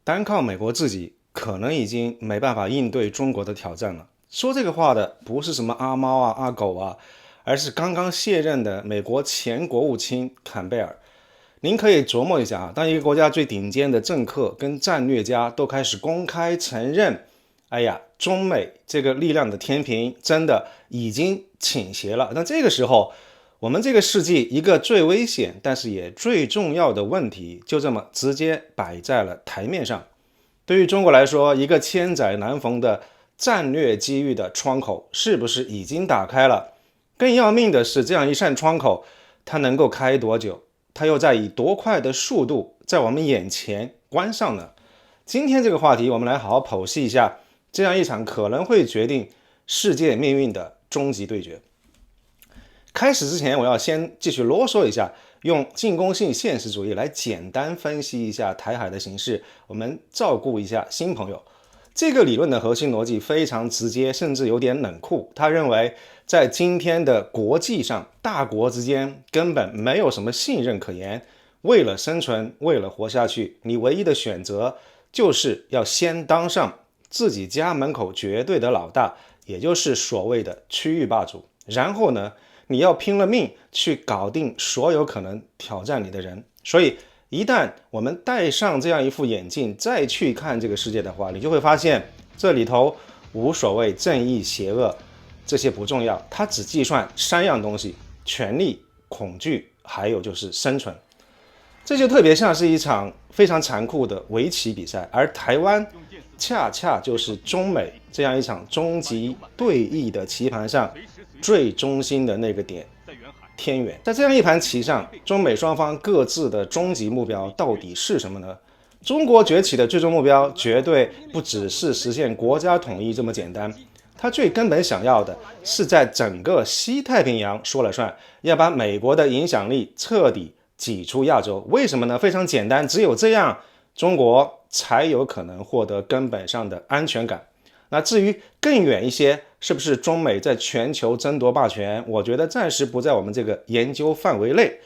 单靠美国自己可能已经没办法应对中国的挑战了。说这个话的不是什么阿猫啊、阿狗啊，而是刚刚卸任的美国前国务卿坎贝尔。您可以琢磨一下啊，当一个国家最顶尖的政客跟战略家都开始公开承认，哎呀，中美这个力量的天平真的已经倾斜了。那这个时候，我们这个世纪一个最危险但是也最重要的问题，就这么直接摆在了台面上。对于中国来说，一个千载难逢的战略机遇的窗口是不是已经打开了？更要命的是，这样一扇窗口，它能够开多久？它又在以多快的速度在我们眼前关上呢？今天这个话题，我们来好好剖析一下这样一场可能会决定世界命运的终极对决。开始之前，我要先继续啰嗦一下，用进攻性现实主义来简单分析一下台海的形势，我们照顾一下新朋友。这个理论的核心逻辑非常直接，甚至有点冷酷。他认为，在今天的国际上，大国之间根本没有什么信任可言。为了生存，为了活下去，你唯一的选择就是要先当上自己家门口绝对的老大，也就是所谓的区域霸主。然后呢，你要拼了命去搞定所有可能挑战你的人。所以一旦我们戴上这样一副眼镜再去看这个世界的话，你就会发现这里头无所谓正义邪恶，这些不重要，它只计算三样东西：权力、恐惧，还有就是生存。这就特别像是一场非常残酷的围棋比赛，而台湾恰恰就是中美这样一场终极对弈的棋盘上最中心的那个点，天元。在这样一盘棋上，中美双方各自的终极目标到底是什么呢？中国崛起的最终目标绝对不只是实现国家统一这么简单，它最根本想要的是在整个西太平洋说了算，要把美国的影响力彻底挤出亚洲。为什么呢？非常简单，只有这样，中国才有可能获得根本上的安全感。那至于更远一些，是不是中美在全球争夺霸权？我觉得暂时不在我们这个研究范围内。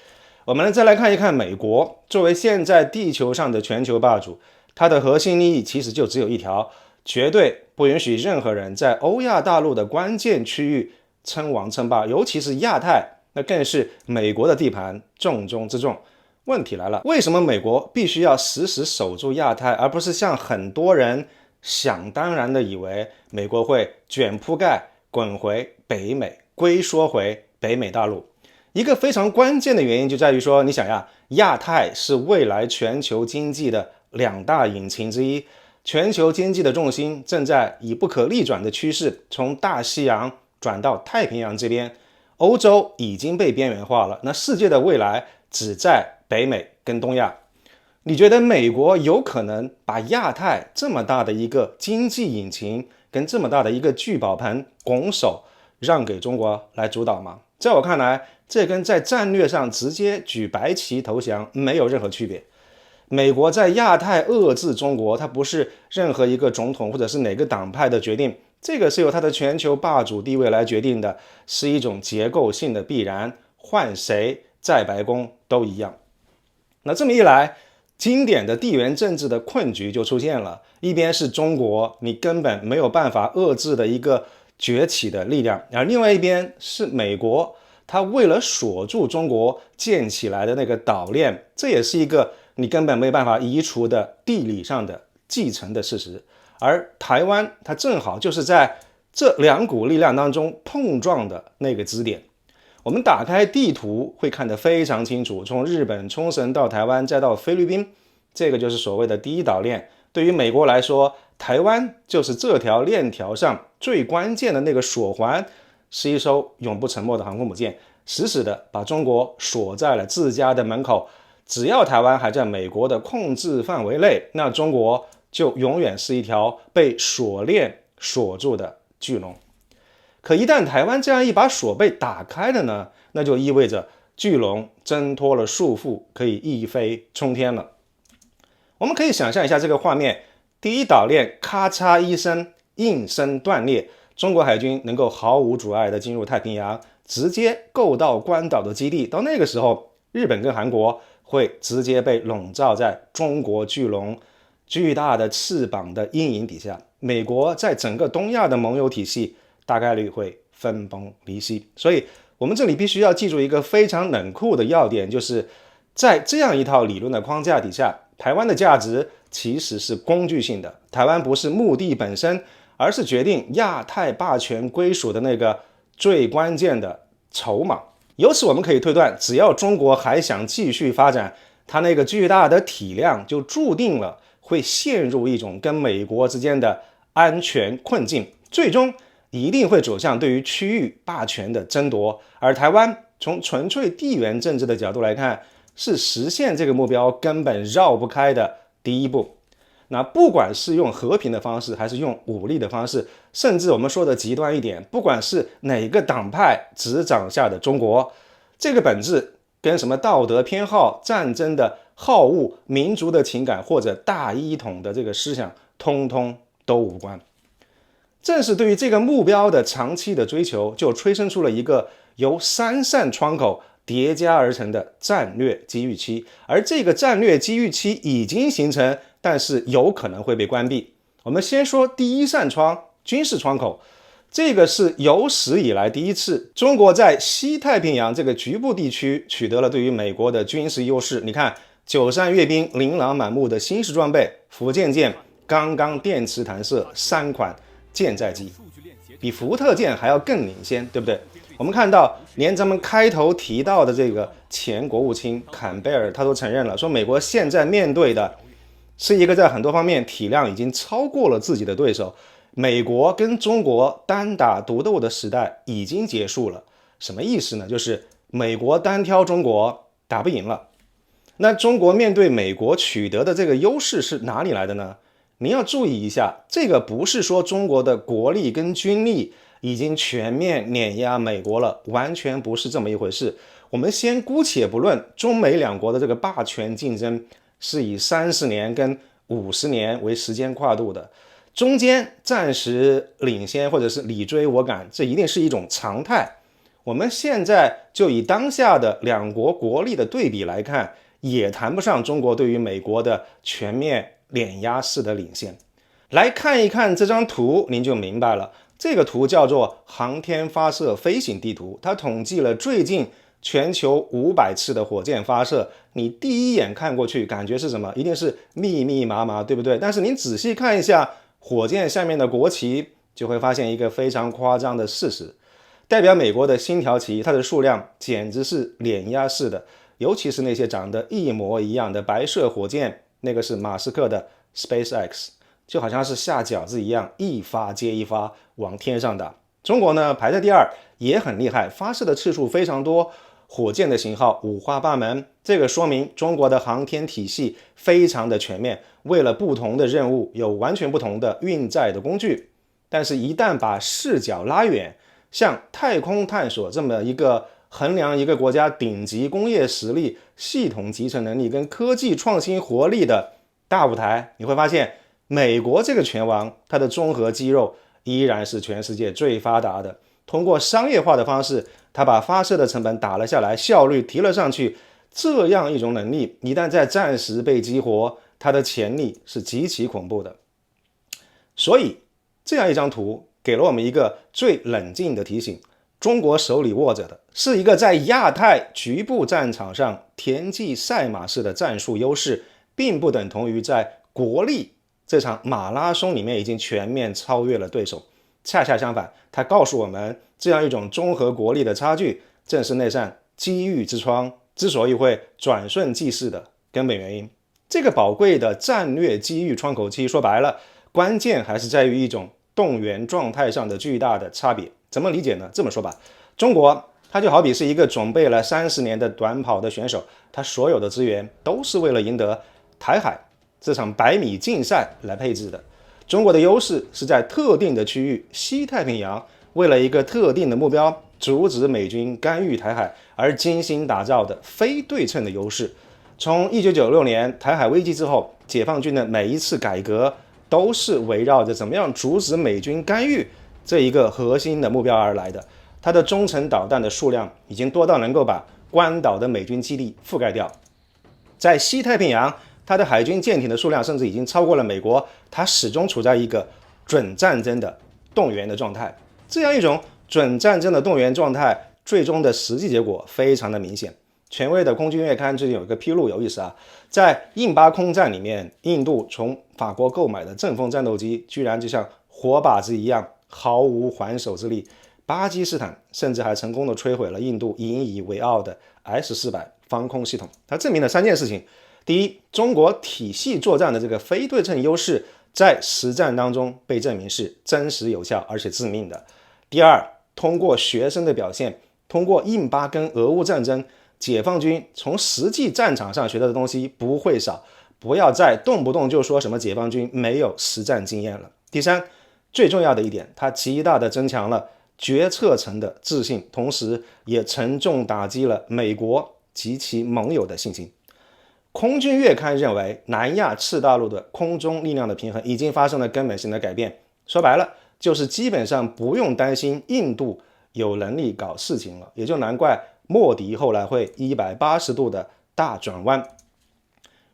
我们再来看一看美国，作为现在地球上的全球霸主，它的核心利益其实就只有一条：绝对不允许任何人在欧亚大陆的关键区域称王称霸，尤其是亚太，那更是美国的地盘重中之重。问题来了，为什么美国必须要死死守住亚太，而不是像很多人想当然的以为美国会卷铺盖滚回北美，龟缩回北美大陆？一个非常关键的原因就在于说，你想呀，亚太是未来全球经济的两大引擎之一，全球经济的重心正在以不可逆转的趋势从大西洋转到太平洋这边，欧洲已经被边缘化了，那世界的未来只在北美跟东亚。你觉得美国有可能把亚太这么大的一个经济引擎跟这么大的一个聚宝盆拱手让给中国来主导吗？在我看来，这跟在战略上直接举白旗投降没有任何区别。美国在亚太遏制中国，它不是任何一个总统或者是哪个党派的决定，这个是由它的全球霸主地位来决定的，是一种结构性的必然，换谁在白宫都一样。那这么一来，经典的地缘政治的困局就出现了，一边是中国你根本没有办法遏制的一个崛起的力量，而另外一边是美国，它为了锁住中国建起来的那个岛链，这也是一个你根本没办法移除的地理上的继承的事实。而台湾它正好就是在这两股力量当中碰撞的那个支点。我们打开地图会看得非常清楚，从日本冲绳到台湾再到菲律宾，这个就是所谓的第一岛链。对于美国来说，台湾就是这条链条上最关键的那个锁环，是一艘永不沉没的航空母舰，死死的把中国锁在了自家的门口。只要台湾还在美国的控制范围内，那中国就永远是一条被锁链锁住的巨龙。可一旦台湾这样一把锁被打开了呢，那就意味着巨龙挣脱了束缚，可以一飞冲天了。我们可以想象一下这个画面，第一岛链咔嚓一声应声断裂，中国海军能够毫无阻碍地进入太平洋，直接够到关岛的基地。到那个时候，日本跟韩国会直接被笼罩在中国巨龙巨大的翅膀的阴影底下，美国在整个东亚的盟友体系大概率会分崩离析。所以我们这里必须要记住一个非常冷酷的要点，就是在这样一套理论的框架底下，台湾的价值其实是工具性的，台湾不是目的本身，而是决定亚太霸权归属的那个最关键的筹码。由此我们可以推断，只要中国还想继续发展，它那个巨大的体量就注定了会陷入一种跟美国之间的安全困境，最终一定会走向对于区域霸权的争夺。而台湾从纯粹地缘政治的角度来看，是实现这个目标根本绕不开的第一步。那不管是用和平的方式，还是用武力的方式，甚至我们说的极端一点，不管是哪个党派执掌下的中国，这个本质跟什么道德偏好、战争的好恶、民族的情感或者大一统的这个思想，通通都无关。正是对于这个目标的长期的追求，就催生出了一个由3扇窗口叠加而成的战略机遇期，而这个战略机遇期已经形成，但是有可能会被关闭。我们先说第一扇窗，军事窗口。这个是有史以来第一次，中国在西太平洋这个局部地区取得了对于美国的军事优势。你看，9扇阅兵琳琅满目的新式装备，福建舰刚刚电磁弹射3款舰载机，比福特舰还要更领先，对不对？我们看到，连咱们开头提到的这个前国务卿坎贝尔，他都承认了，说美国现在面对的是一个在很多方面体量已经超过了自己的对手。美国跟中国单打独斗的时代已经结束了。什么意思呢？就是美国单挑中国打不赢了。那中国面对美国取得的这个优势是哪里来的呢？您要注意一下，这个不是说中国的国力跟军力已经全面碾压美国了，完全不是这么一回事。我们先姑且不论中美两国的这个霸权竞争是以30年跟50年为时间跨度的，中间暂时领先或者是你追我赶，这一定是一种常态。我们现在就以当下的两国国力的对比来看，也谈不上中国对于美国的全面碾压式的领先。来看一看这张图，您就明白了。这个图叫做航天发射飞行地图，它统计了最近全球500次的火箭发射。你第一眼看过去感觉是什么？一定是密密麻麻，对不对？但是您仔细看一下火箭下面的国旗，就会发现一个非常夸张的事实，代表美国的星条旗，它的数量简直是碾压式的，尤其是那些长得一模一样的白色火箭，那个是马斯克的 SpaceX， 就好像是下饺子一样，一发接一发往天上打。中国呢排在第2，也很厉害，发射的次数非常多，火箭的型号五花八门，这个说明中国的航天体系非常的全面，为了不同的任务有完全不同的运载的工具。但是一旦把视角拉远，像太空探索这么一个衡量一个国家顶级工业实力、系统集成能力跟科技创新活力的大舞台，你会发现美国这个拳王，它的综合肌肉依然是全世界最发达的。通过商业化的方式，它把发射的成本打了下来，效率提了上去。这样一种能力一旦在暂时被激活，它的潜力是极其恐怖的。所以这样一张图给了我们一个最冷静的提醒，中国手里握着的是一个在亚太局部战场上田忌赛马式的战术优势，并不等同于在国力这场马拉松里面已经全面超越了对手。恰恰相反，它告诉我们，这样一种综合国力的差距，正是那扇机遇之窗之所以会转瞬即逝的根本原因。这个宝贵的战略机遇窗口期，说白了，关键还是在于一种动员状态上的巨大的差别。怎么理解呢？这么说吧，中国它就好比是一个准备了30年的短跑的选手，他所有的资源都是为了赢得台海这场100米竞赛来配置的。中国的优势是在特定的区域，西太平洋，为了一个特定的目标，阻止美军干预台海而精心打造的非对称的优势。从1996年台海危机之后，解放军的每一次改革都是围绕着怎么样阻止美军干预这一个核心的目标而来的。它的中程导弹的数量已经多到能够把关岛的美军基地覆盖掉。在西太平洋，它的海军舰艇的数量甚至已经超过了美国，它始终处在一个准战争的动员的状态。这样一种准战争的动员状态，最终的实际结果非常的明显。权威的空军月刊最近有一个披露，有意思啊，在印巴空战里面，印度从法国购买的阵风战斗机，居然就像活靶子一样，毫无还手之力。巴基斯坦甚至还成功的摧毁了印度引以为傲的 S-400防空系统。它证明了3件事情：第一，中国体系作战的这个非对称优势在实战当中被证明是真实有效而且致命的；第二，通过学生的表现，通过印巴跟俄乌战争，解放军从实际战场上学到的东西不会少，不要再动不动就说什么解放军没有实战经验了。第三，最重要的一点，它极大的增强了决策层的自信，同时也沉重打击了美国及其盟友的信心。空军月刊认为，南亚次大陆的空中力量的平衡已经发生了根本性的改变，说白了就是基本上不用担心印度有能力搞事情了，也就难怪莫迪后来会180度的大转弯。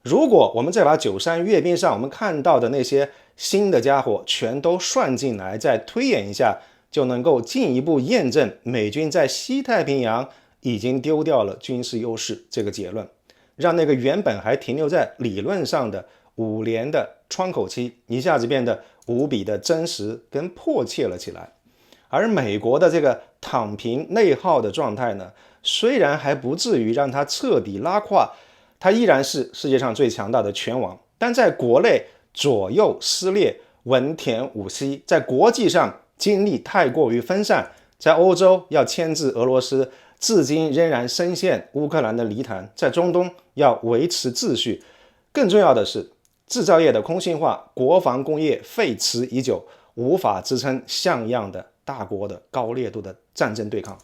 如果我们再把93阅兵上我们看到的那些新的家伙全都算进来，再推演一下，就能够进一步验证美军在西太平洋已经丢掉了军事优势这个结论，让那个原本还停留在理论上的5年的窗口期一下子变得无比的真实跟迫切了起来。而美国的这个躺平内耗的状态呢，虽然还不至于让它彻底拉胯，它依然是世界上最强大的拳王，但在国内左右撕裂，文田武西，在国际上精力太过于分散，在欧洲要牵制俄罗斯，至今仍然深陷乌克兰的泥潭，在中东要维持秩序。更重要的是，制造业的空心化，国防工业废弛已久，无法支撑像样的大国的高烈度的战争对抗。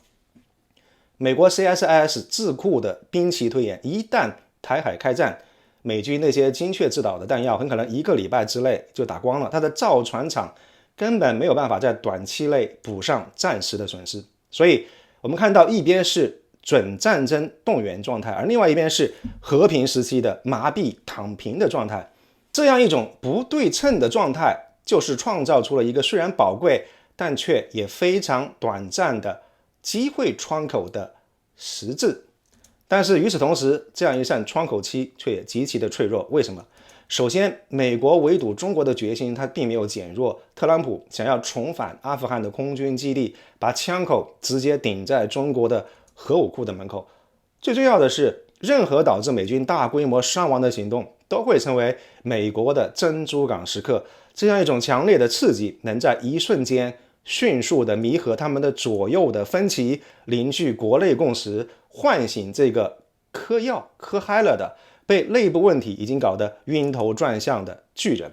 美国 CSIS 智库的兵棋推演，一旦台海开战，美军那些精确制导的弹药很可能1个礼拜之内就打光了，它的造船厂根本没有办法在短期内补上暂时的损失。所以我们看到一边是准战争动员状态，而另外一边是和平时期的麻痹躺平的状态。这样一种不对称的状态，就是创造出了一个虽然宝贵但却也非常短暂的机会窗口的实质。但是与此同时，这样一扇窗口期却也极其的脆弱。为什么？首先，美国围堵中国的决心它并没有减弱，特朗普想要重返阿富汗的空军基地，把枪口直接顶在中国的核武库的门口。最重要的是，任何导致美军大规模伤亡的行动都会成为美国的珍珠港时刻。这样一种强烈的刺激，能在一瞬间迅速的弥合他们的左右的分歧，凝聚国内共识，唤醒这个嗑药嗑嗨了的被内部问题已经搞得晕头转向的巨人。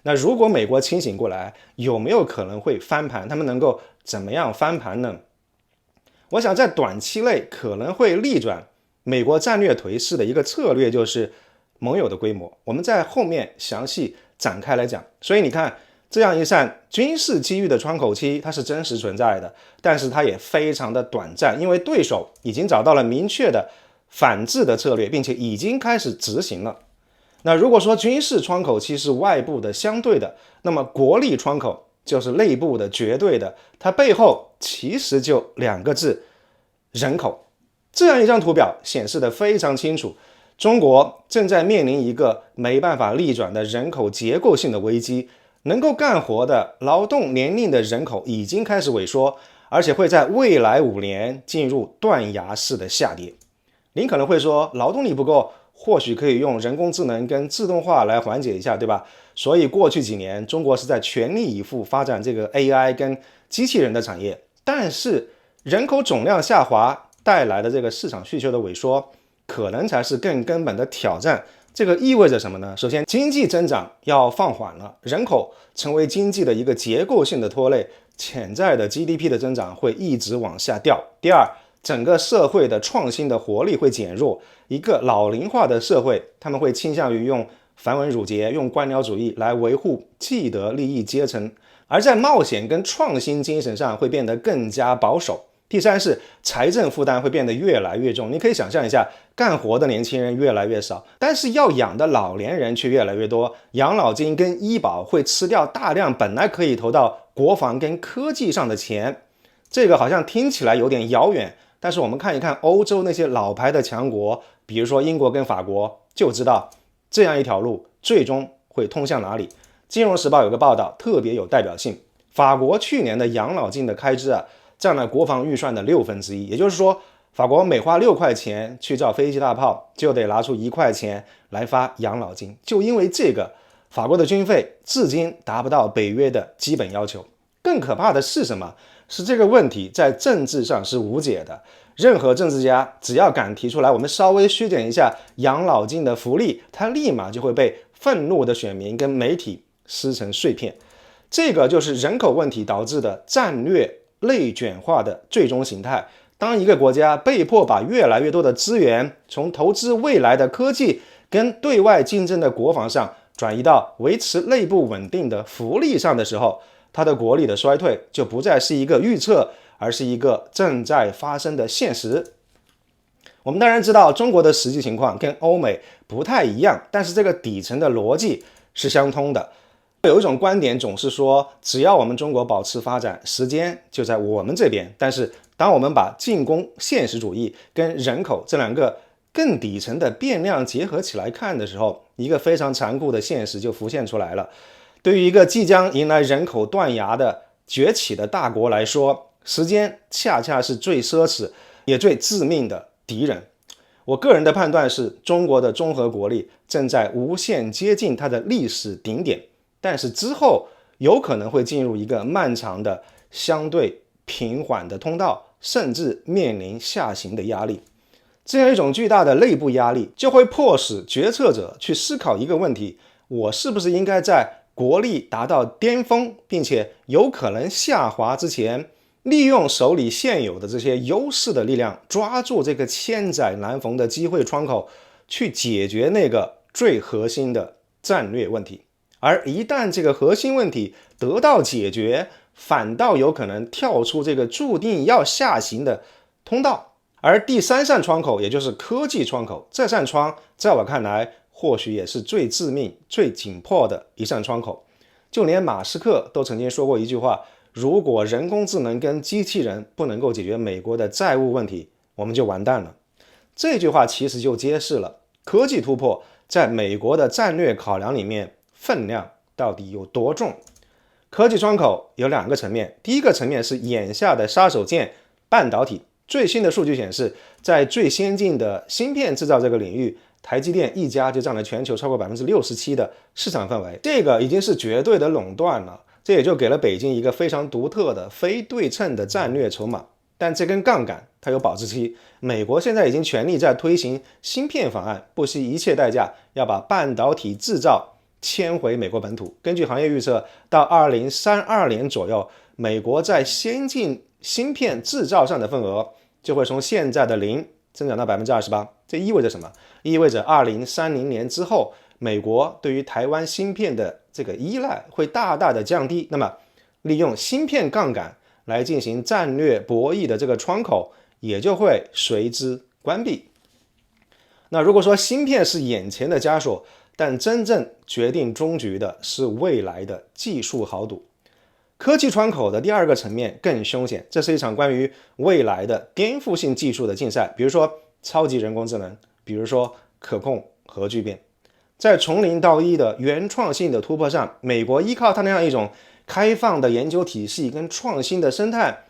那如果美国清醒过来，有没有可能会翻盘？他们能够怎么样翻盘呢？我想在短期内可能会逆转美国战略颓势的一个策略，就是盟友的规模。我们在后面详细展开来讲。所以你看，这样一扇军事机遇的窗口期，它是真实存在的，但是它也非常的短暂，因为对手已经找到了明确的反制的策略，并且已经开始执行了。那如果说军事窗口期是外部的相对的，那么国力窗口就是内部的绝对的，它背后其实就2个字：人口。这样一张图表显示的非常清楚，中国正在面临一个没办法逆转的人口结构性的危机，能够干活的劳动年龄的人口已经开始萎缩，而且会在未来5年进入断崖式的下跌。您可能会说，劳动力不够，或许可以用人工智能跟自动化来缓解一下，对吧？所以过去几年，中国是在全力以赴发展这个 AI 跟机器人的产业，但是人口总量下滑带来的这个市场需求的萎缩，可能才是更根本的挑战。这个意味着什么呢？首先，经济增长要放缓了，人口成为经济的一个结构性的拖累，潜在的 GDP 的增长会一直往下掉。第二，整个社会的创新的活力会减弱，一个老龄化的社会，他们会倾向于用繁文缛节、用官僚主义来维护既得利益阶层，而在冒险跟创新精神上会变得更加保守。第三是财政负担会变得越来越重。你可以想象一下，干活的年轻人越来越少，但是要养的老年人却越来越多，养老金跟医保会吃掉大量本来可以投到国防跟科技上的钱。这个好像听起来有点遥远，但是我们看一看欧洲那些老牌的强国，比如说英国跟法国，就知道这样一条路最终会通向哪里。金融时报有个报道特别有代表性，法国去年的养老金的开支占了国防预算的1/6，也就是说法国每花6块钱去造飞机大炮，就得拿出1块钱来发养老金。就因为这个，法国的军费至今达不到北约的基本要求。更可怕的是什么？是这个问题在政治上是无解的。任何政治家只要敢提出来，我们稍微削减一下养老金的福利，他立马就会被愤怒的选民跟媒体撕成碎片。这个就是人口问题导致的战略内卷化的最终形态。当一个国家被迫把越来越多的资源从投资未来的科技跟对外竞争的国防上转移到维持内部稳定的福利上的时候，它的国力的衰退就不再是一个预测，而是一个正在发生的现实。我们当然知道中国的实际情况跟欧美不太一样，但是这个底层的逻辑是相通的。有一种观点总是说，只要我们中国保持发展，时间就在我们这边。但是当我们把进攻现实主义跟人口这两个更底层的变量结合起来看的时候，一个非常残酷的现实就浮现出来了。对于一个即将迎来人口断崖的崛起的大国来说，时间恰恰是最奢侈也最致命的敌人。我个人的判断是，中国的综合国力正在无限接近它的历史顶点，但是之后有可能会进入一个漫长的相对平缓的通道，甚至面临下行的压力。这样一种巨大的内部压力就会迫使决策者去思考一个问题：我是不是应该在国力达到巅峰并且有可能下滑之前，利用手里现有的这些优势的力量，抓住这个千载难逢的机会窗口，去解决那个最核心的战略问题。而一旦这个核心问题得到解决，反倒有可能跳出这个注定要下行的通道。而第三扇窗口，也就是科技窗口，这扇窗在我看来或许也是最致命最紧迫的一扇窗口。就连马斯克都曾经说过一句话，如果人工智能跟机器人不能够解决美国的债务问题，我们就完蛋了。这句话其实就揭示了科技突破在美国的战略考量里面分量到底有多重。科技窗口有2个层面，第一个层面是眼下的杀手锏半导体。最新的数据显示，在最先进的芯片制造这个领域，台积电一家就占了全球超过67%的市场份额，这个已经是绝对的垄断了。这也就给了北京一个非常独特的非对称的战略筹码。但这根杠杆它有保质期，美国现在已经全力在推行芯片法案，不惜一切代价要把半导体制造迁回美国本土。根据行业预测，到2032年左右，美国在先进芯片制造上的份额就会从现在的0增长到28%。这意味着什么？意味着2030年之后，美国对于台湾芯片的这个依赖会大大的降低。那么利用芯片杠杆来进行战略博弈的这个窗口也就会随之关闭。那如果说芯片是眼前的枷锁，但真正决定终局的是未来的技术豪赌。科技窗口的第2个层面更凶险，这是一场关于未来的颠覆性技术的竞赛，比如说超级人工智能，比如说可控核聚变。在从0到1的原创性的突破上，美国依靠它那样一种开放的研究体系跟创新的生态，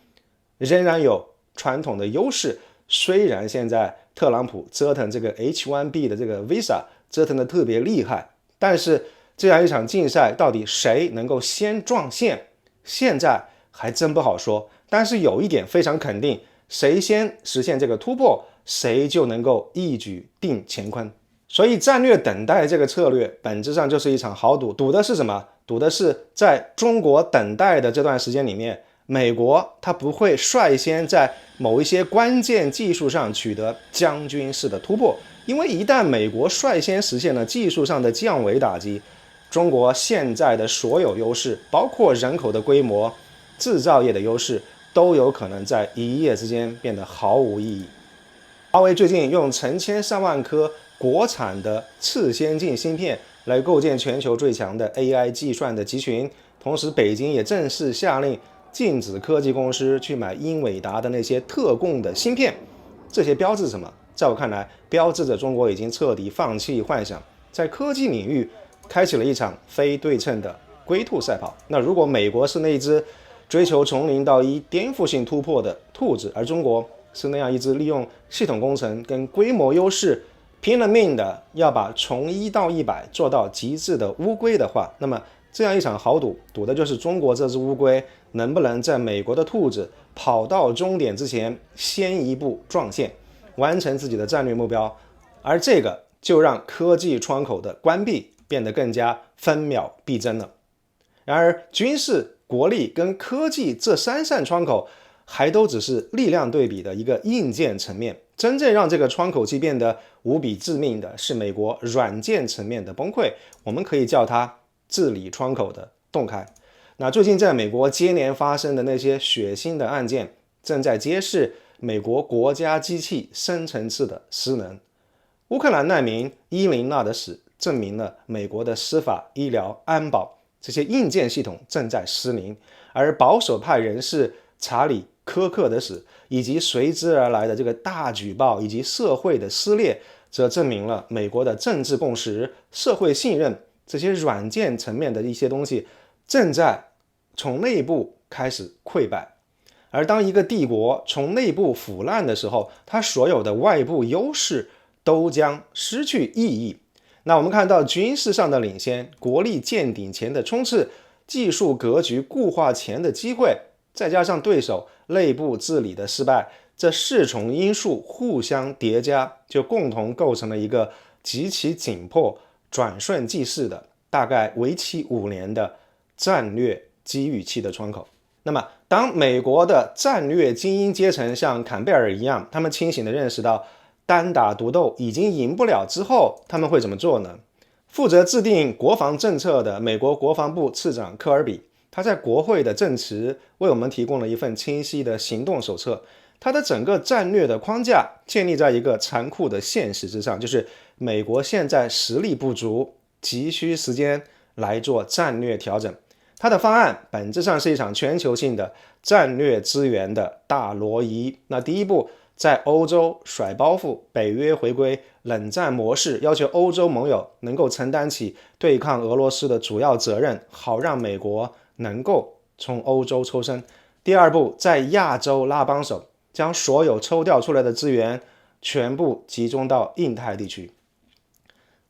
仍然有传统的优势。虽然现在特朗普折腾这个 H1B 的这个 Visa 折腾的特别厉害，但是这样一场竞赛到底谁能够先撞线，现在还真不好说。但是有一点非常肯定，谁先实现这个突破，谁就能够一举定乾坤。所以战略等待这个策略本质上就是一场豪赌，赌的是什么？赌的是在中国等待的这段时间里面，美国它不会率先在某一些关键技术上取得将军式的突破，因为一旦美国率先实现了技术上的降维打击，中国现在的所有优势，包括人口的规模、制造业的优势，都有可能在一夜之间变得毫无意义。华为最近用成千上万颗国产的次先进芯片来构建全球最强的 AI 计算的集群，同时北京也正式下令禁止科技公司去买英伟达的那些特供的芯片。这些标志什么？在我看来，标志着中国已经彻底放弃幻想，在科技领域开启了一场非对称的龟兔赛跑。那如果美国是那只追求从零到一颠覆性突破的兔子，而中国是那样一只利用系统工程跟规模优势拼了命的要把从1到100做到极致的乌龟的话，那么这样一场豪赌，赌的就是中国这只乌龟能不能在美国的兔子跑到终点之前先一步撞线，完成自己的战略目标。而这个就让科技窗口的关闭变得更加分秒必争了。然而军事、国力跟科技这3扇窗口还都只是力量对比的一个硬件层面，真正让这个窗口期变得无比致命的是美国软件层面的崩溃，我们可以叫它治理窗口的洞开。那最近在美国接连发生的那些血腥的案件，正在揭示美国国家机器深层次的失能。乌克兰难民伊琳娜的死证明了美国的司法、医疗、安保这些硬件系统正在失灵，而保守派人士查理·科克的死以及随之而来的这个大举报以及社会的撕裂，则证明了美国的政治共识、社会信任这些软件层面的一些东西正在从内部开始溃败。而当一个帝国从内部腐烂的时候，它所有的外部优势都将失去意义。那我们看到军事上的领先、国力见顶前的冲刺、技术格局固化前的机会，再加上对手内部治理的失败，这4重因素互相叠加，就共同构成了一个极其紧迫、转瞬即逝的大概为期5年的战略机遇期的窗口。那么当美国的战略精英阶层像坎贝尔一样，他们清醒地认识到单打独斗已经赢不了之后，他们会怎么做呢？负责制定国防政策的美国国防部次长科尔比，他在国会的证词为我们提供了一份清晰的行动手册。他的整个战略的框架建立在一个残酷的现实之上，就是美国现在实力不足，急需时间来做战略调整。他的方案本质上是一场全球性的战略资源的大挪移。那第一步，在欧洲甩包袱，北约回归冷战模式，要求欧洲盟友能够承担起对抗俄罗斯的主要责任，好让美国能够从欧洲抽身。第二步，在亚洲拉帮手，将所有抽调出来的资源全部集中到印太地区。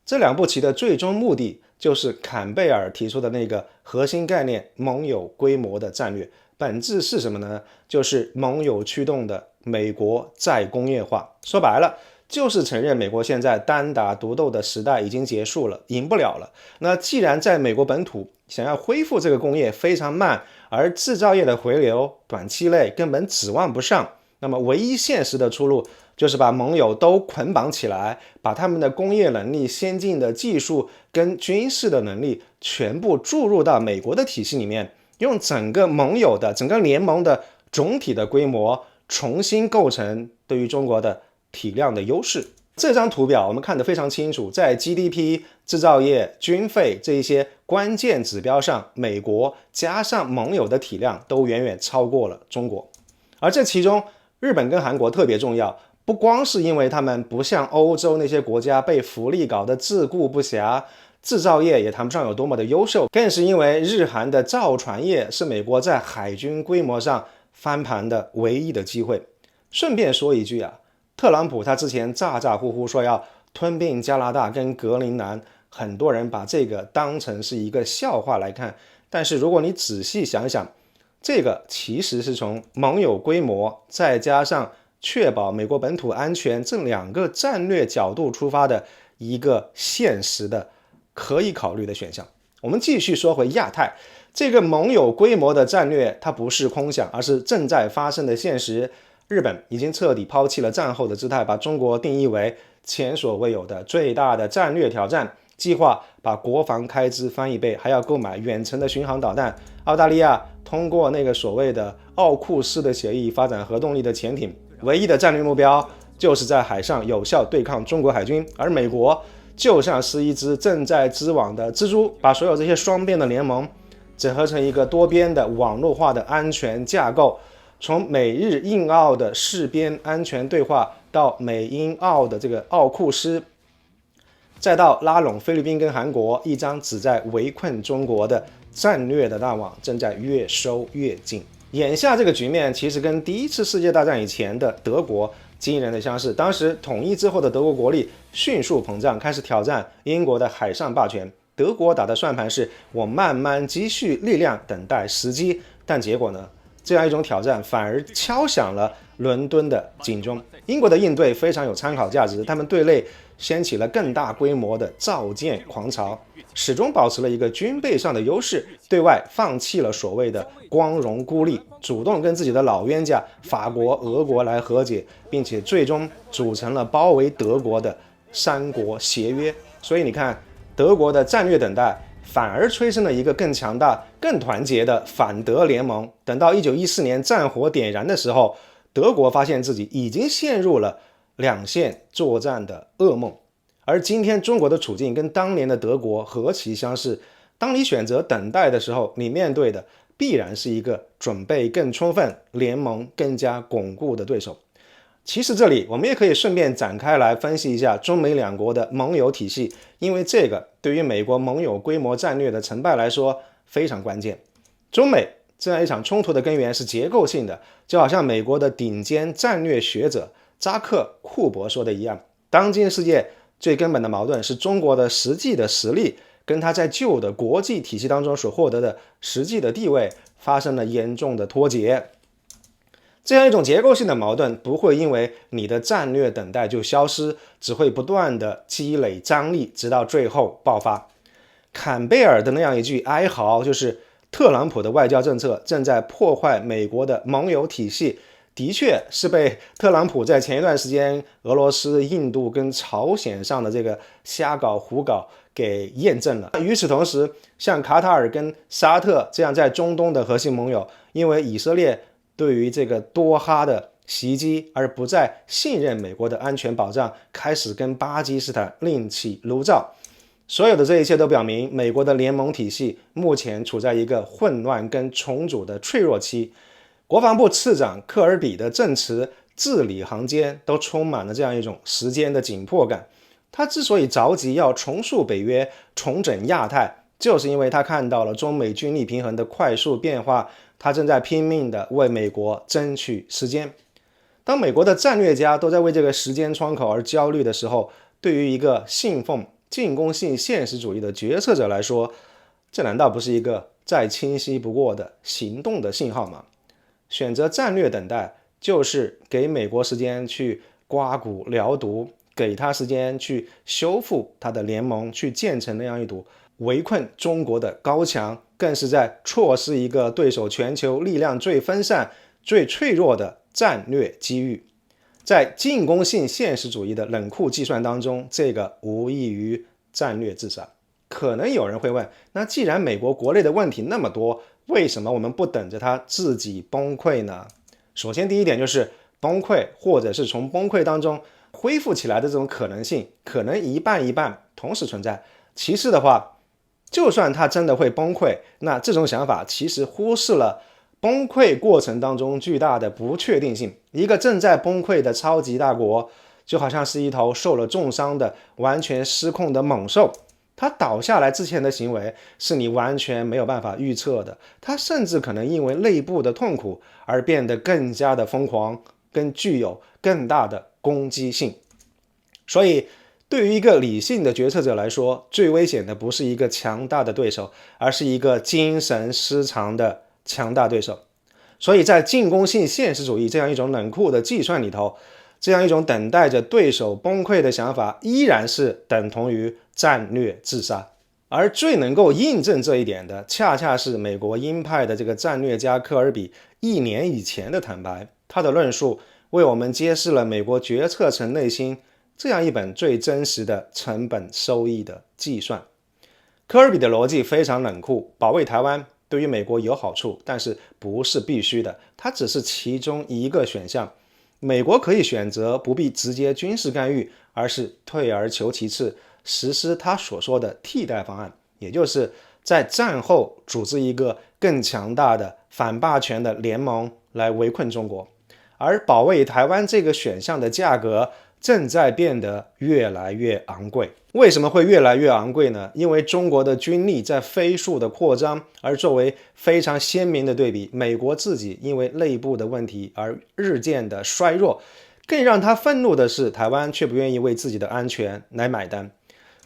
这2步棋的最终目的就是坎贝尔提出的那个核心概念——盟友规模的战略。本质是什么呢？就是盟友驱动的美国再工业化。说白了，就是承认美国现在单打独斗的时代已经结束了，赢不了了。那既然在美国本土想要恢复这个工业非常慢，而制造业的回流短期内根本指望不上，那么唯一现实的出路就是把盟友都捆绑起来，把他们的工业能力、先进的技术跟军事的能力全部注入到美国的体系里面，用整个盟友的整个联盟的总体的规模重新构成对于中国的体量的优势。这张图表我们看得非常清楚，在 GDP、制造业、军费这一些关键指标上，美国加上盟友的体量都远远超过了中国。而这其中日本跟韩国特别重要，不光是因为他们不像欧洲那些国家被福利搞得自顾不暇，制造业也谈不上有多么的优秀，更是因为日韩的造船业是美国在海军规模上翻盘的唯一的机会。顺便说一句啊，特朗普他之前咋咋呼呼说要吞并加拿大跟格陵兰，很多人把这个当成是一个笑话来看，但是如果你仔细想想，这个其实是从盟友规模再加上确保美国本土安全这2个战略角度出发的一个现实的可以考虑的选项。我们继续说回亚太，这个盟友规模的战略它不是空想，而是正在发生的现实。日本已经彻底抛弃了战后的姿态，把中国定义为前所未有的最大的战略挑战，计划把国防开支翻1倍，还要购买远程的巡航导弹。澳大利亚通过那个所谓的奥库斯的协议发展核动力的潜艇，唯一的战略目标就是在海上有效对抗中国海军，而美国就像是一只正在织网的蜘蛛，把所有这些双边的联盟整合成一个多边的网络化的安全架构，从美日印澳的事边安全对话，到美英澳的这个奥库斯，再到拉拢菲律宾跟韩国，一张旨在围困中国的战略的大网正在越收越紧。眼下这个局面其实跟第一次世界大战以前的德国惊人的相似，当时统一之后的德国国力迅速膨胀，开始挑战英国的海上霸权。德国打的算盘是我慢慢积蓄力量，等待时机，但结果呢？这样一种挑战反而敲响了伦敦的警钟。英国的应对非常有参考价值，他们对内掀起了更大规模的造舰狂潮，始终保持了一个军备上的优势，对外放弃了所谓的光荣孤立，主动跟自己的老冤家法国、俄国来和解，并且最终组成了包围德国的三国协约。所以你看，德国的战略等待反而催生了一个更强大、更团结的反德联盟。等到1914年战火点燃的时候，德国发现自己已经陷入了两线作战的噩梦。而今天中国的处境跟当年的德国何其相似，当你选择等待的时候，你面对的必然是一个准备更充分、联盟更加巩固的对手。其实这里我们也可以顺便展开来分析一下中美两国的盟友体系，因为这个对于美国盟友规模战略的成败来说非常关键。中美这样一场冲突的根源是结构性的，就好像美国的顶尖战略学者扎克·库伯说的一样，当今世界最根本的矛盾是中国的实际的实力跟他在旧的国际体系当中所获得的实际的地位发生了严重的脱节。这样一种结构性的矛盾不会因为你的战略等待就消失，只会不断的积累张力，直到最后爆发。坎贝尔的那样一句哀嚎，就是特朗普的外交政策正在破坏美国的盟友体系，的确是被特朗普在前一段时间俄罗斯、印度跟朝鲜上的这个瞎搞胡搞给验证了。与此同时，像卡塔尔跟沙特这样在中东的核心盟友，因为以色列对于这个多哈的袭击而不再信任美国的安全保障，开始跟巴基斯坦另起炉灶。所有的这一切都表明，美国的联盟体系目前处在一个混乱跟重组的脆弱期。国防部次长科尔比的证词字里行间都充满了这样一种时间的紧迫感。他之所以着急要重塑北约、重整亚太，就是因为他看到了中美军力平衡的快速变化，他正在拼命地为美国争取时间。当美国的战略家都在为这个时间窗口而焦虑的时候，对于一个信奉进攻性现实主义的决策者来说，这难道不是一个再清晰不过的行动的信号吗？选择战略等待，就是给美国时间去刮骨疗毒，给他时间去修复他的联盟，去建成那样一堵围困中国的高墙，更是在错失一个对手全球力量最分散、最脆弱的战略机遇。在进攻性现实主义的冷酷计算当中，这个无异于战略自杀。可能有人会问，那既然美国国内的问题那么多，为什么我们不等着它自己崩溃呢？首先第一点就是崩溃，或者是从崩溃当中恢复起来的这种可能性，可能一半一半同时存在。其次的话，就算它真的会崩溃，那这种想法其实忽视了崩溃过程当中巨大的不确定性。一个正在崩溃的超级大国，就好像是一头受了重伤的完全失控的猛兽，它倒下来之前的行为是你完全没有办法预测的，它甚至可能因为内部的痛苦而变得更加的疯狂，更具有更大的攻击性。所以对于一个理性的决策者来说，最危险的不是一个强大的对手，而是一个精神失常的强大对手。所以在进攻性现实主义这样一种冷酷的计算里头，这样一种等待着对手崩溃的想法依然是等同于战略自杀。而最能够印证这一点的，恰恰是美国鹰派的这个战略家科尔比1年以前的坦白。他的论述为我们揭示了美国决策层内心这样一本最真实的成本收益的计算。科尔比的逻辑非常冷酷，保卫台湾对于美国有好处，但是不是必须的，它只是其中一个选项。美国可以选择不必直接军事干预，而是退而求其次，实施他所说的替代方案，也就是在战后组织一个更强大的反霸权的联盟来围困中国。而保卫台湾这个选项的价格正在变得越来越昂贵。为什么会越来越昂贵呢？因为中国的军力在飞速的扩张，而作为非常鲜明的对比，美国自己因为内部的问题而日渐的衰弱。更让他愤怒的是，台湾却不愿意为自己的安全来买单。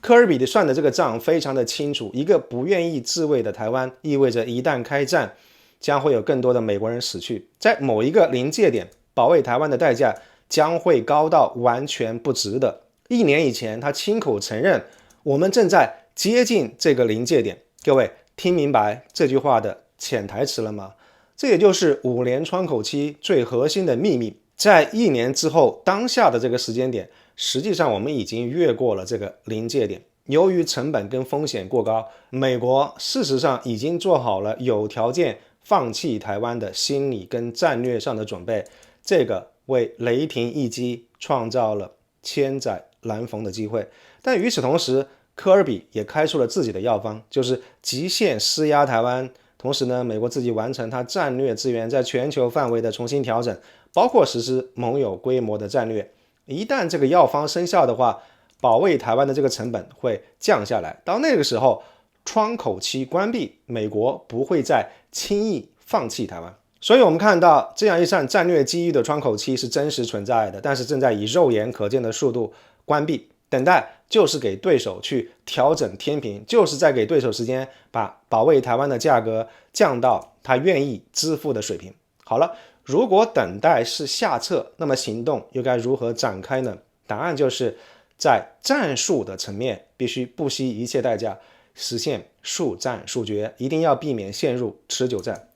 科尔比算的这个账非常的清楚，一个不愿意自卫的台湾，意味着一旦开战，将会有更多的美国人死去。在某一个临界点，保卫台湾的代价将会高到完全不值得。1年以前，他亲口承认，我们正在接近这个临界点。各位听明白这句话的潜台词了吗？这也就是5年窗口期最核心的秘密。在1年之后，当下的这个时间点，实际上我们已经越过了这个临界点。由于成本跟风险过高，美国事实上已经做好了有条件放弃台湾的心理跟战略上的准备，这个为雷霆一击创造了千载难逢的机会。但与此同时，科尔比也开出了自己的药方，就是极限施压台湾，同时呢，美国自己完成它战略资源在全球范围的重新调整，包括实施盟友规模的战略。一旦这个药方生效的话，保卫台湾的这个成本会降下来。到那个时候，窗口期关闭，美国不会再轻易放弃台湾。所以我们看到这样一扇战略机遇的窗口期是真实存在的，但是正在以肉眼可见的速度关闭。等待就是给对手去调整天平，就是在给对手时间把保卫台湾的价格降到他愿意支付的水平。好了，如果等待是下策，那么行动又该如何展开呢？答案就是在战术的层面必须不惜一切代价实现速战速决，一定要避免陷入持久战。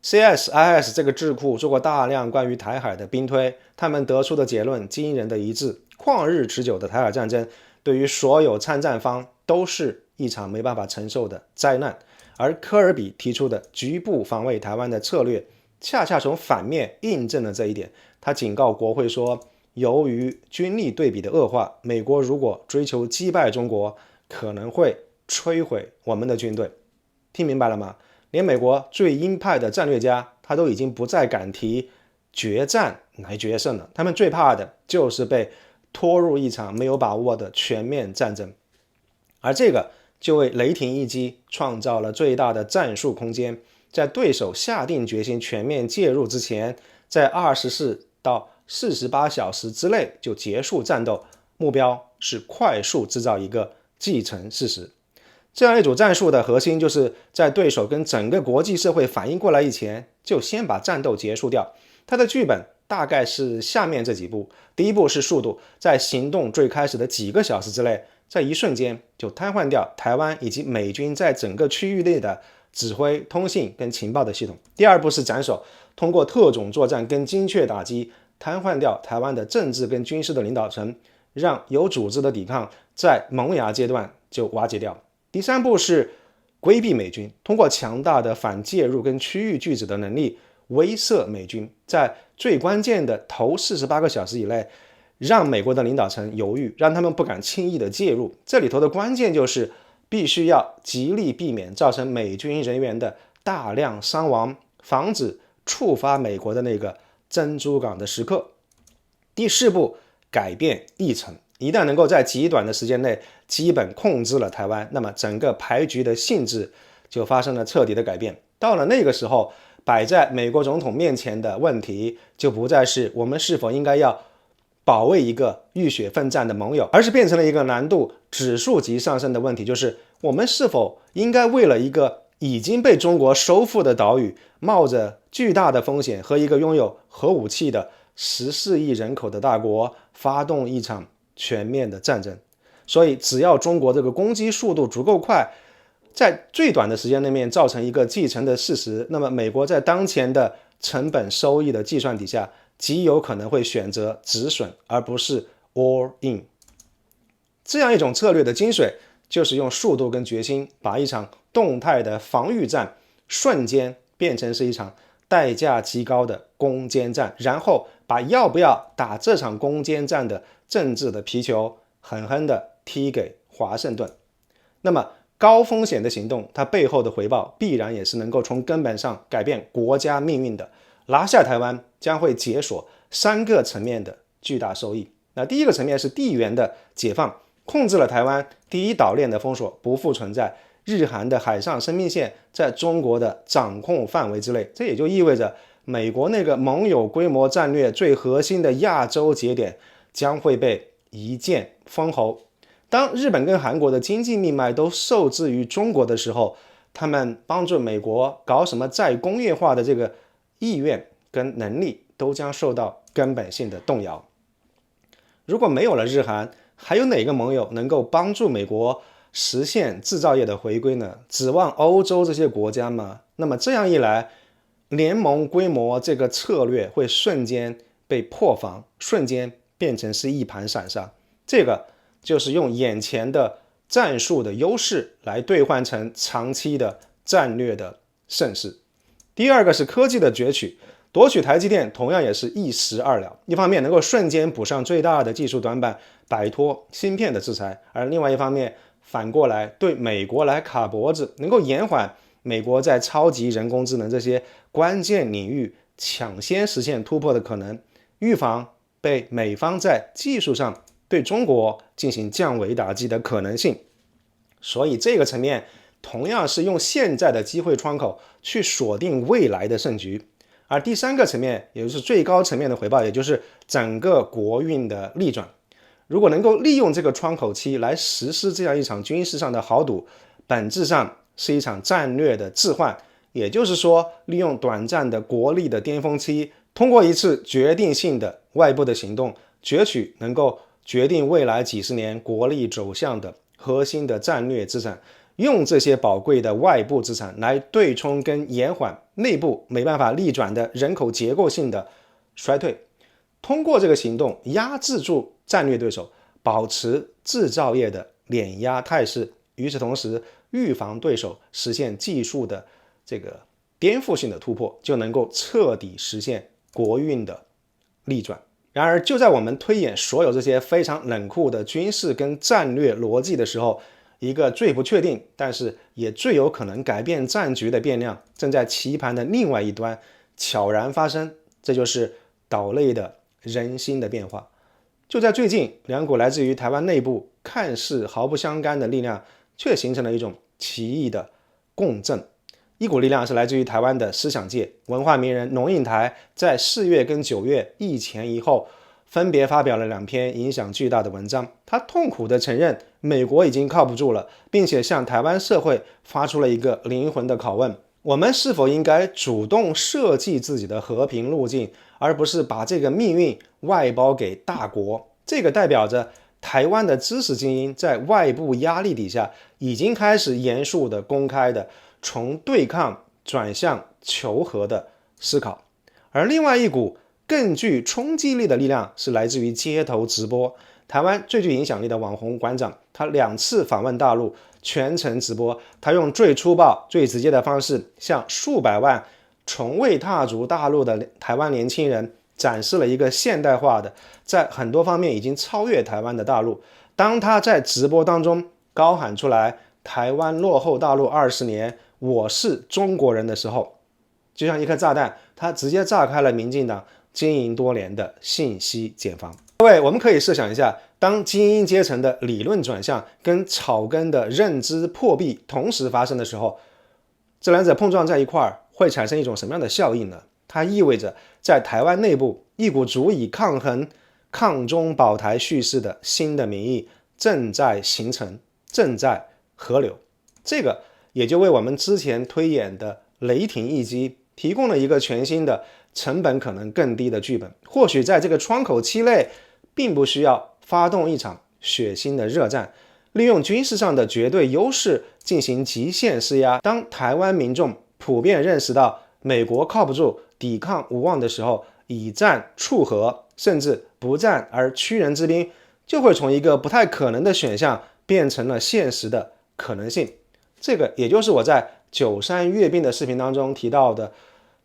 CSIS 这个智库做过大量关于台海的兵推，他们得出的结论惊人的一致：旷日持久的台海战争对于所有参战方都是一场没办法承受的灾难。而科尔比提出的局部防卫台湾的策略，恰恰从反面印证了这一点。他警告国会说，由于军力对比的恶化，美国如果追求击败中国，可能会摧毁我们的军队。听明白了吗？连美国最鹰派的战略家，他都已经不再敢提决战来决胜了。他们最怕的就是被拖入一场没有把握的全面战争，而这个就为雷霆一击创造了最大的战术空间。在对手下定决心全面介入之前，在24到48小时之内就结束战斗，目标是快速制造一个既成事实。这样一组战术的核心就是在对手跟整个国际社会反应过来以前，就先把战斗结束掉。它的剧本大概是下面这几步。第一步是速度，在行动最开始的几个小时之内，在一瞬间就瘫痪掉台湾以及美军在整个区域内的指挥、通信跟情报的系统。第二步是斩首，通过特种作战跟精确打击，瘫痪掉台湾的政治跟军事的领导层，让有组织的抵抗在萌芽阶段就瓦解掉。第三步是规避美军，通过强大的反介入跟区域拒止的能力，威慑美军，在最关键的头48个小时以内，让美国的领导层犹豫，让他们不敢轻易的介入。这里头的关键就是必须要极力避免造成美军人员的大量伤亡，防止触发美国的那个珍珠港的时刻。第四步，改变议程。一旦能够在极短的时间内基本控制了台湾，那么整个牌局的性质就发生了彻底的改变。到了那个时候，摆在美国总统面前的问题就不再是我们是否应该要保卫一个浴血奋战的盟友，而是变成了一个难度指数级上升的问题，就是我们是否应该为了一个已经被中国收复的岛屿，冒着巨大的风险和一个拥有核武器的14亿人口的大国发动一场全面的战争。所以只要中国这个攻击速度足够快，在最短的时间内面造成一个既成的事实，那么美国在当前的成本收益的计算底下，极有可能会选择止损而不是 all in。 这样一种策略的精髓就是用速度跟决心把一场动态的防御战瞬间变成是一场代价极高的攻坚战，然后把要不要打这场攻坚战的政治的皮球狠狠地踢给华盛顿。那么高风险的行动，它背后的回报必然也是能够从根本上改变国家命运的。拿下台湾将会解锁3个层面的巨大收益。那第一个层面是地缘的解放，控制了台湾第一岛链的封锁不复存在，日韩的海上生命线在中国的掌控范围之内。这也就意味着美国那个盟友规模战略最核心的亚洲节点将会被一剑封喉。当日本跟韩国的经济命脉都受制于中国的时候，他们帮助美国搞什么再工业化的这个意愿跟能力都将受到根本性的动摇。如果没有了日韩，还有哪个盟友能够帮助美国实现制造业的回归呢？指望欧洲这些国家吗？那么这样一来，联盟规模这个策略会瞬间被破防，瞬间变成是一盘散沙。这个就是用眼前的战术的优势来兑换成长期的战略的胜势。第二个是科技的攫取，夺取台积电同样也是一石二鸟，一方面能够瞬间补上最大的技术短板，摆脱芯片的制裁，而另外一方面反过来对美国来卡脖子，能够延缓美国在超级人工智能这些关键领域抢先实现突破的可能，预防被美方在技术上对中国进行降维打击的可能性。所以这个层面同样是用现在的机会窗口去锁定未来的胜局。而第3个层面，也就是最高层面的回报，也就是整个国运的逆转。如果能够利用这个窗口期来实施这样一场军事上的豪赌，本质上是一场战略的置换，也就是说，利用短暂的国力的巅峰期，通过一次决定性的外部的行动，攫取能够决定未来几十年国力走向的核心的战略资产，用这些宝贵的外部资产来对冲跟延缓内部没办法逆转的人口结构性的衰退，通过这个行动压制住战略对手，保持制造业的碾压态势，与此同时预防对手实现技术的这个颠覆性的突破，就能够彻底实现国运的逆转。然而就在我们推演所有这些非常冷酷的军事跟战略逻辑的时候，一个最不确定但是也最有可能改变战局的变量正在棋盘的另外一端悄然发生，这就是岛内的人心的变化。就在最近，两股来自于台湾内部看似毫不相干的力量却形成了一种奇异的共振。一股力量是来自于台湾的思想界，文化名人龙应台在4月跟9月一前一后分别发表了2篇影响巨大的文章，他痛苦地承认美国已经靠不住了，并且向台湾社会发出了一个灵魂的拷问：我们是否应该主动设计自己的和平路径，而不是把这个命运外包给大国？这个代表着台湾的知识精英在外部压力底下已经开始严肃的、公开的从对抗转向求和的思考。而另外一股更具冲击力的力量是来自于街头直播。台湾最具影响力的网红馆长，他2次访问大陆，全程直播，他用最粗暴最直接的方式向数百万从未踏足大陆的台湾年轻人展示了一个现代化的，在很多方面已经超越台湾的大陆。当他在直播当中高喊出来台湾落后大陆20年，我是中国人的时候，就像一颗炸弹，它直接炸开了民进党经营多年的信息茧房。各位，我们可以设想一下，当精英阶层的理论转向跟草根的认知破壁同时发生的时候，这两者碰撞在一块儿会产生一种什么样的效应呢？它意味着在台湾内部一股足以抗衡抗中保台叙事的新的民意正在形成，正在河流。这个也就为我们之前推演的雷霆一击提供了一个全新的成本可能更低的剧本。或许在这个窗口期内并不需要发动一场血腥的热战，利用军事上的绝对优势进行极限施压。当台湾民众普遍认识到美国靠不住、抵抗无望的时候，以战促和，甚至不战而屈人之兵，就会从一个不太可能的选项变成了现实的可能性。这个也就是我在93阅兵的视频当中提到的，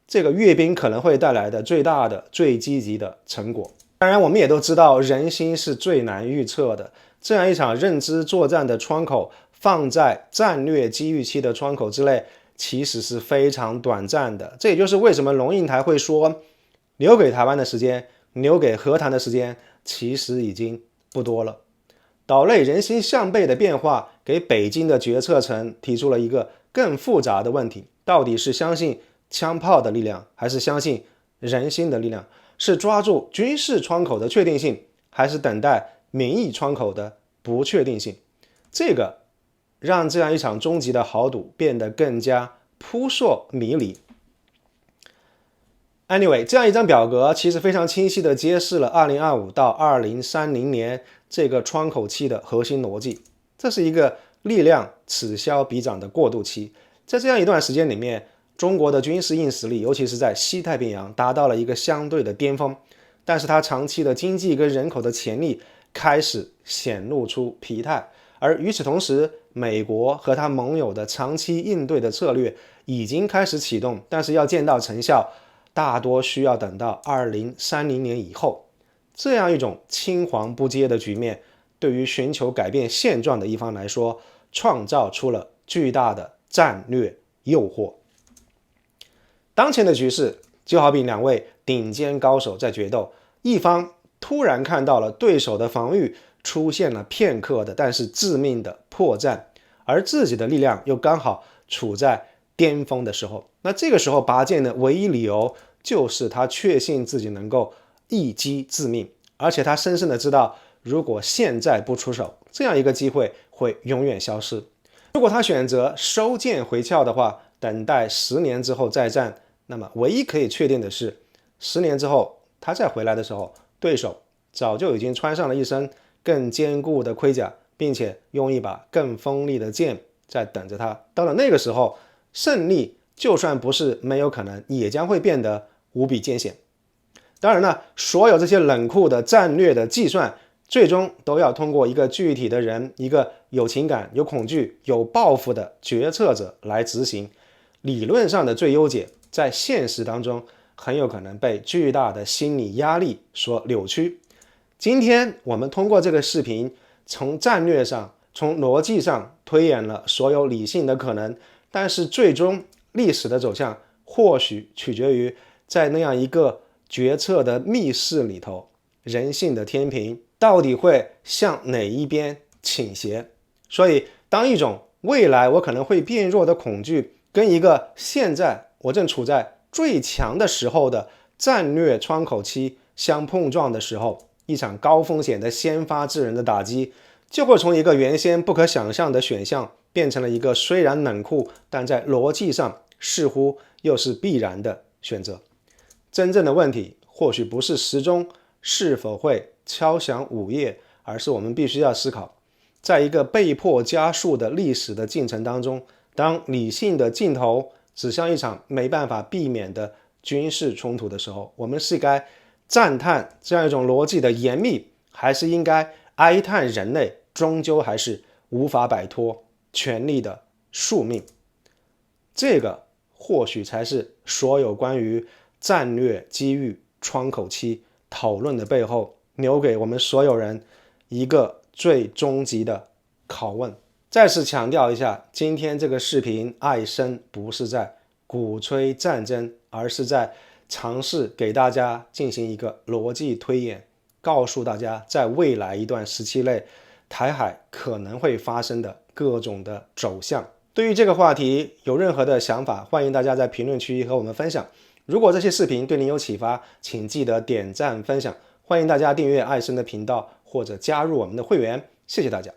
这个阅兵可能会带来的最大的、最积极的成果。当然，我们也都知道，人心是最难预测的。这样一场认知作战的窗口，放在战略机遇期的窗口之内，其实是非常短暂的。这也就是为什么龙应台会说，留给台湾的时间，留给和谈的时间，其实已经不多了。岛内人心向背的变化，给北京的决策层提出了一个更复杂的问题：到底是相信枪炮的力量，还是相信人心的力量？是抓住军事窗口的确定性，还是等待民意窗口的不确定性？这个让这样一场终极的豪赌变得更加扑朔迷离。Anyway， 这样一张表格其实非常清晰地揭示了2025到2030年这个窗口期的核心逻辑。这是一个力量此消彼长的过渡期，在这样一段时间里面，中国的军事硬实力，尤其是在西太平洋达到了一个相对的巅峰，但是它长期的经济跟人口的潜力开始显露出疲态。而与此同时，美国和他盟友的长期应对的策略已经开始启动，但是要见到成效，大多需要等到2030年以后。这样一种青黄不接的局面，对于寻求改变现状的一方来说，创造出了巨大的战略诱惑。当前的局势就好比两位顶尖高手在决斗，一方突然看到了对手的防御出现了片刻的但是致命的破绽，而自己的力量又刚好处在巅峰的时候，那这个时候拔剑的唯一理由就是他确信自己能够一击致命，而且他深深的知道，如果现在不出手，这样一个机会会永远消失。如果他选择收剑回鞘的话，等待10年之后再战，那么唯一可以确定的是，10年之后他再回来的时候，对手早就已经穿上了一身更坚固的盔甲，并且用一把更锋利的剑在等着他。到了那个时候，胜利就算不是没有可能，也将会变得无比艰险。当然了，所有这些冷酷的战略的计算，最终都要通过一个具体的人，一个有情感、有恐惧、有抱负的决策者来执行。理论上的最优解，在现实当中很有可能被巨大的心理压力所扭曲。今天我们通过这个视频，从战略上、从逻辑上推演了所有理性的可能，但是最终历史的走向或许取决于在那样一个决策的密室里头，人性的天平到底会向哪一边倾斜。所以当一种未来我可能会变弱的恐惧跟一个现在我正处在最强的时候的战略窗口期相碰撞的时候，一场高风险的先发制人的打击，就会从一个原先不可想象的选项变成了一个虽然冷酷，但在逻辑上似乎又是必然的选择。真正的问题或许不是时钟是否会敲响午夜，而是我们必须要思考，在一个被迫加速的历史的进程当中，当理性的尽头指向一场没办法避免的军事冲突的时候，我们是该赞叹这样一种逻辑的严密，还是应该哀叹人类终究还是无法摆脱权力的宿命？这个或许才是所有关于战略机遇窗口期讨论的背后，留给我们所有人一个最终极的拷问。再次强调一下，今天这个视频艾森不是在鼓吹战争，而是在尝试给大家进行一个逻辑推演，告诉大家在未来一段时期内，台海可能会发生的各种的走向。对于这个话题有任何的想法，欢迎大家在评论区和我们分享。如果这些视频对您有启发，请记得点赞分享。欢迎大家订阅艾森的频道或者加入我们的会员，谢谢大家。